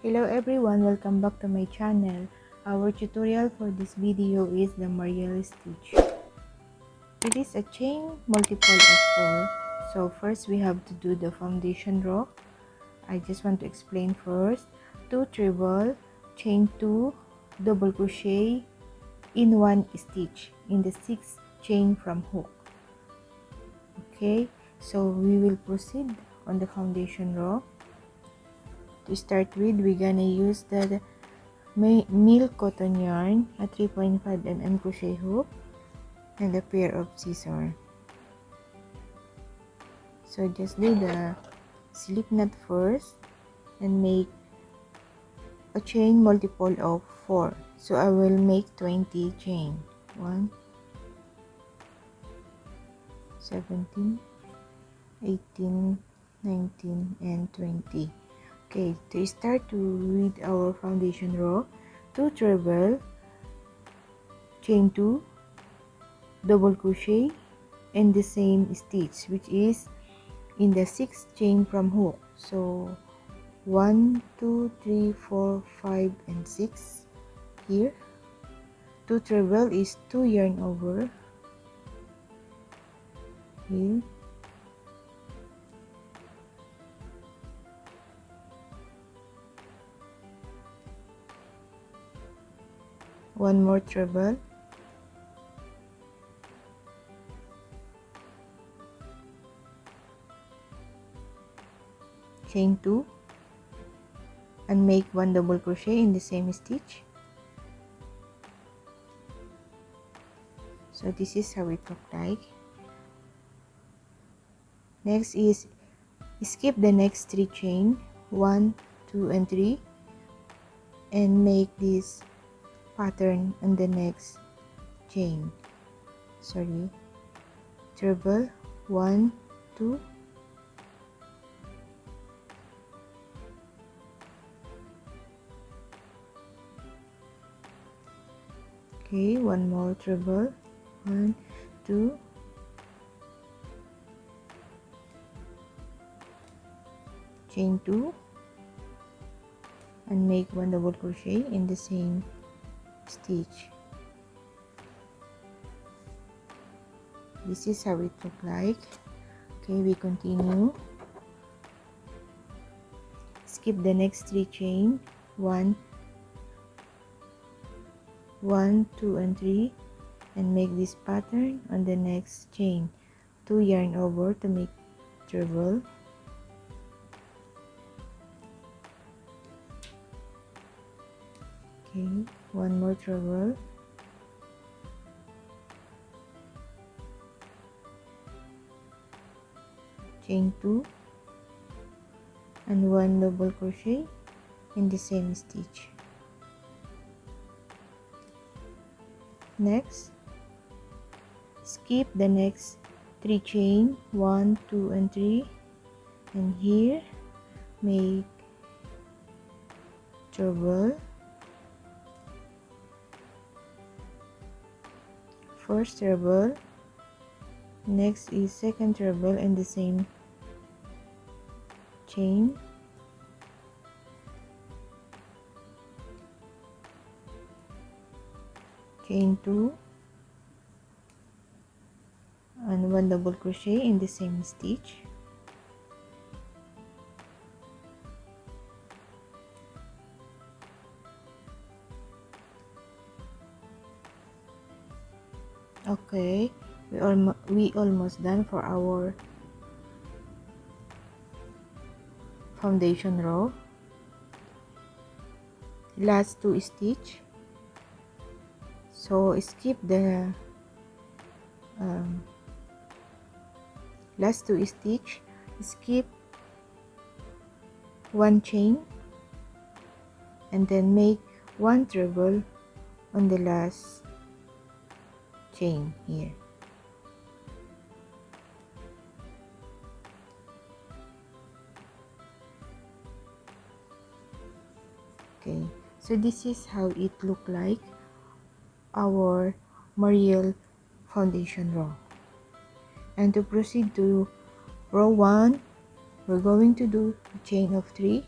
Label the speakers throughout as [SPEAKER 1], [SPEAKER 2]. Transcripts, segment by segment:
[SPEAKER 1] Hello everyone, welcome back to my channel. Our tutorial for this video is the Marielle stitch. It is a chain multiple of 4. So first we have to do the foundation row. I just want to explain first. 2 treble, chain 2, double crochet in 1 stitch in the 6th chain from hook. Okay, so we will proceed on the foundation row. To start with, we're gonna use the milk cotton yarn, a 3.5 mm crochet hook, and a pair of scissors. So just do the slip knot first and make a chain multiple of 4. So I will make 20 chain. 1, 17, 18, 19, and 20. Okay, to start with our foundation row, 2 treble, chain 2, double crochet in the same stitch, which is in the 6th chain from hook. So 1, 2, 3, 4, 5, and 6 here. 2 treble is 2 yarn over here. One more treble, chain 2, and make 1 double crochet in the same stitch. So this is how it looks like. Next is skip the next 3 chain, 1, 2, and 3, and make this pattern on the next chain. Treble, 1, 2, okay, one more treble, 1, 2, chain 2, and make 1 double crochet in the same stitch. This is how it look like. Okay, we continue. Skip the next 3 chain, 1, 2, and 3, and make this pattern on the next chain. 2 yarn over to make treble. Okay, 1 more treble, chain 2, and 1 double crochet in the same stitch. Next, skip the next 3 chain, 1, 2, and 3, and here make treble, first treble, next is second treble in the same chain, chain 2, and 1 double crochet in the same stitch. Okay, we almost done for our foundation row. Last 2 stitch. So skip the last 2 stitch, skip 1 chain, and then make 1 treble on the last chain here. Okay, so this is how it look like, our Marielle foundation row. And to proceed to row 1, we're going to do a chain of 3,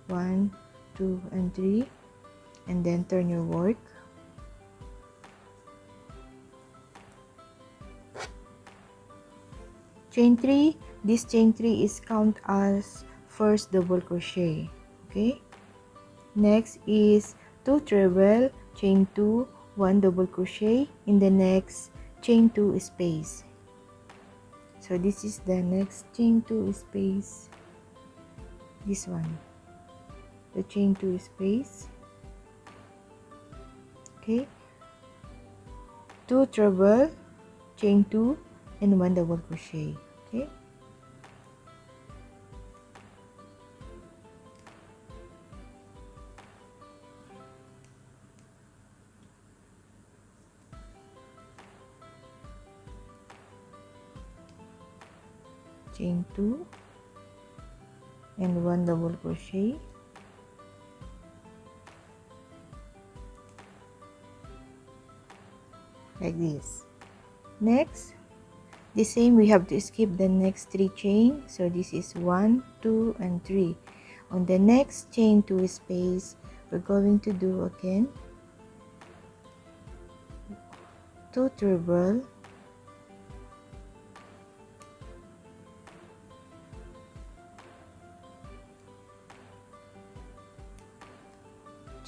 [SPEAKER 1] 1, 2 and 3, and then turn your work. Chain 3, this chain 3 is count as first double crochet. Okay, next is 2 treble, chain 2, 1 double crochet in the next chain 2 space. So this is the next chain 2 space, this one, the chain 2 space. Okay, 2 treble, chain 2 and 1 double crochet. Okay, chain 2 and 1 double crochet, like this. Next, the same, we have to skip the next 3 chain. So this is 1, 2 and 3. On the next chain 2 space, we're going to do again 2 treble,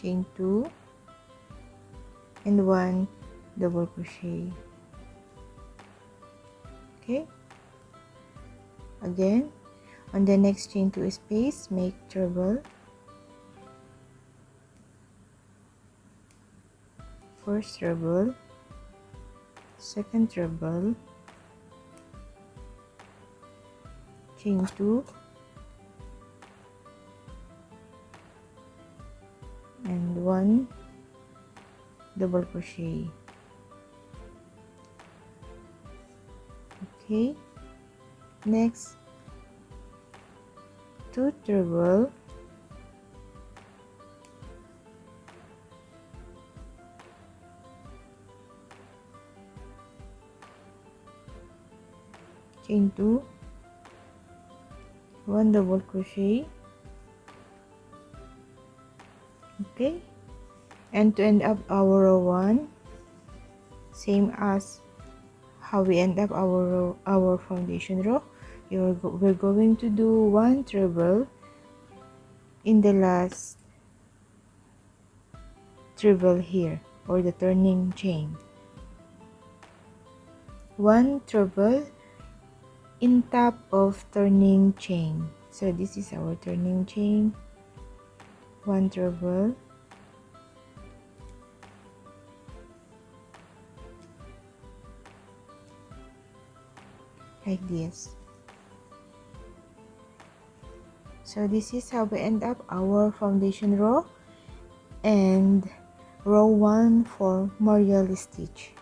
[SPEAKER 1] chain 2 and 1 double crochet. Okay, again on the next chain 2 space, make treble, first treble, second treble, chain 2 and 1 double crochet. Okay, next 2 treble, chain 2, 1 double crochet. Okay, and to end up our row 1, same as how we end up our foundation row, we're going to do 1 treble in the last treble here, or the turning chain. 1 treble in top of turning chain. So this is our turning chain. 1 treble, like this. So this is how we end up our foundation row and row 1 for Marielle stitch.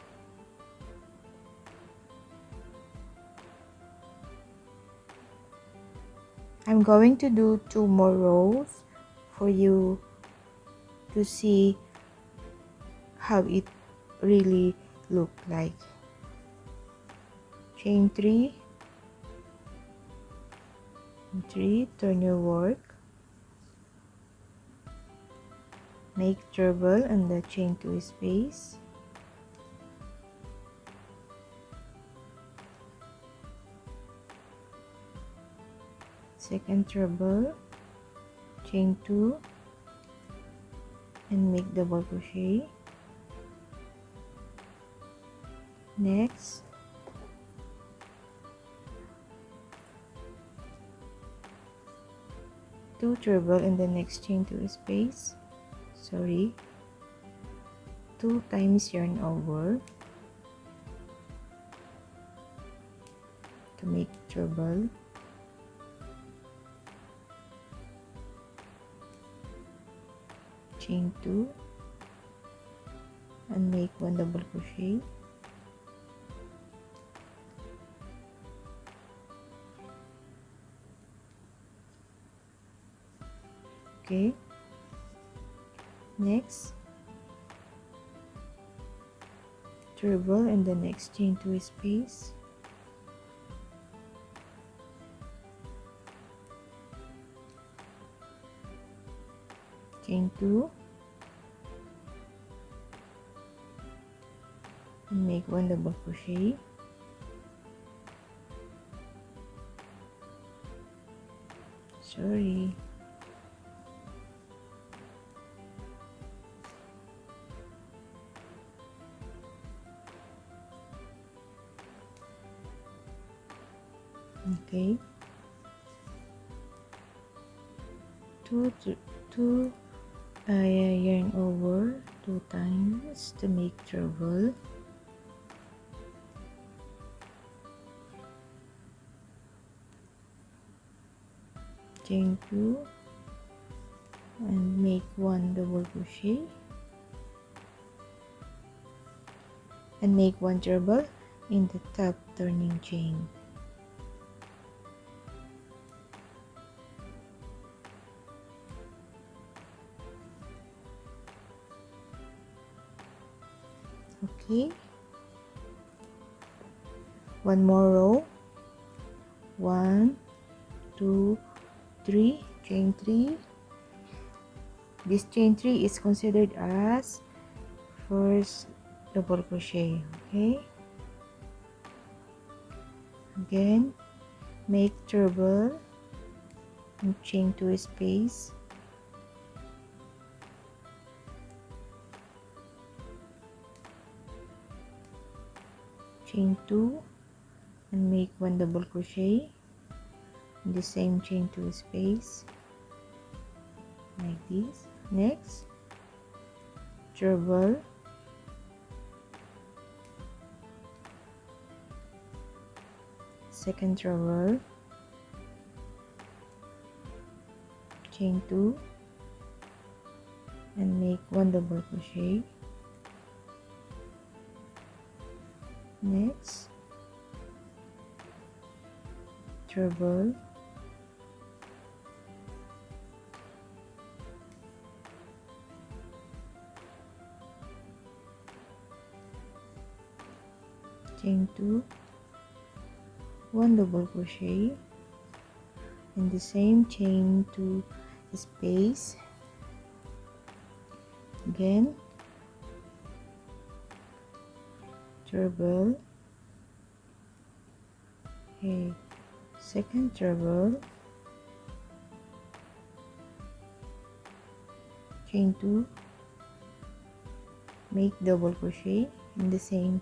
[SPEAKER 1] I'm going to do 2 more rows for you to see how it really look like. Chain 3, 3, turn your work, make treble in the chain 2 space, second treble, chain 2 and make double crochet. Next, two treble in the next chain 2 space, 2 times yarn over to make treble, chain 2 and make 1 double crochet, okay. Next, treble in the next chain 2 space, chain 2, and make 1 double crochet, sorry, okay, two yarn over 2 times to make treble, chain 2, and make 1 double crochet, and make 1 treble in the top turning chain. Okay, 1 more row, 1, 2, 3, chain 3. This chain 3 is considered as first double crochet. Okay, again make treble and chain 2 space, chain 2, and make 1 double crochet in the same chain 2 space like this. Next, treble, second treble, chain 2, and make 1 double crochet. Next, treble, chain 2, 1 double crochet in the same chain 2 space. Again, treble, okay, second treble, chain 2, make double crochet in the same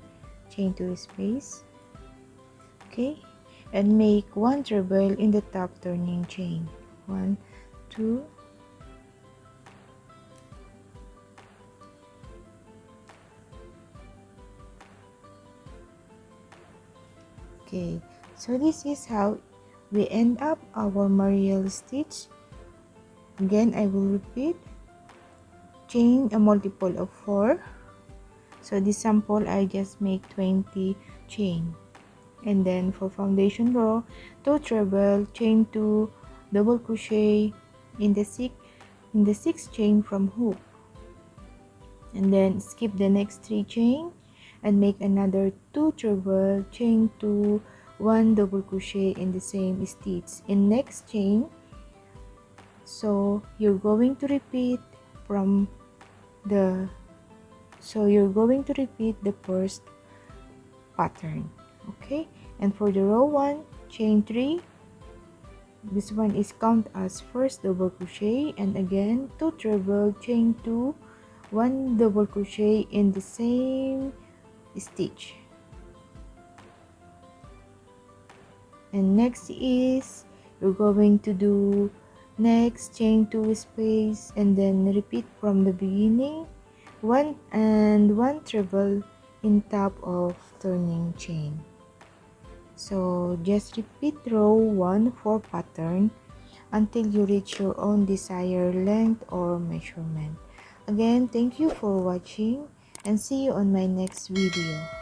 [SPEAKER 1] chain 2 space, okay, and make 1 treble in the top turning chain. 1, 2, okay, so this is how we end up our Marielle stitch. Again, I will repeat, chain a multiple of 4. So this sample I just make 20 chain, and then for foundation row, 2 treble, chain 2, double crochet in the sixth chain from hook, and then skip the next 3 chain and make another 2 treble, chain 2, 1 double crochet in the same stitch in next chain. So you're going to repeat the first pattern, okay, and for the row 1, chain 3, this one is count as first double crochet, and again 2 treble, chain 2, 1 double crochet in the same stitch. And next is you're going to do next chain 2 space, and then repeat from the beginning, 1 and 1 treble in top of turning chain. So just repeat row 1 for pattern until you reach your own desired length or measurement. Again, thank you for watching, and see you on my next video.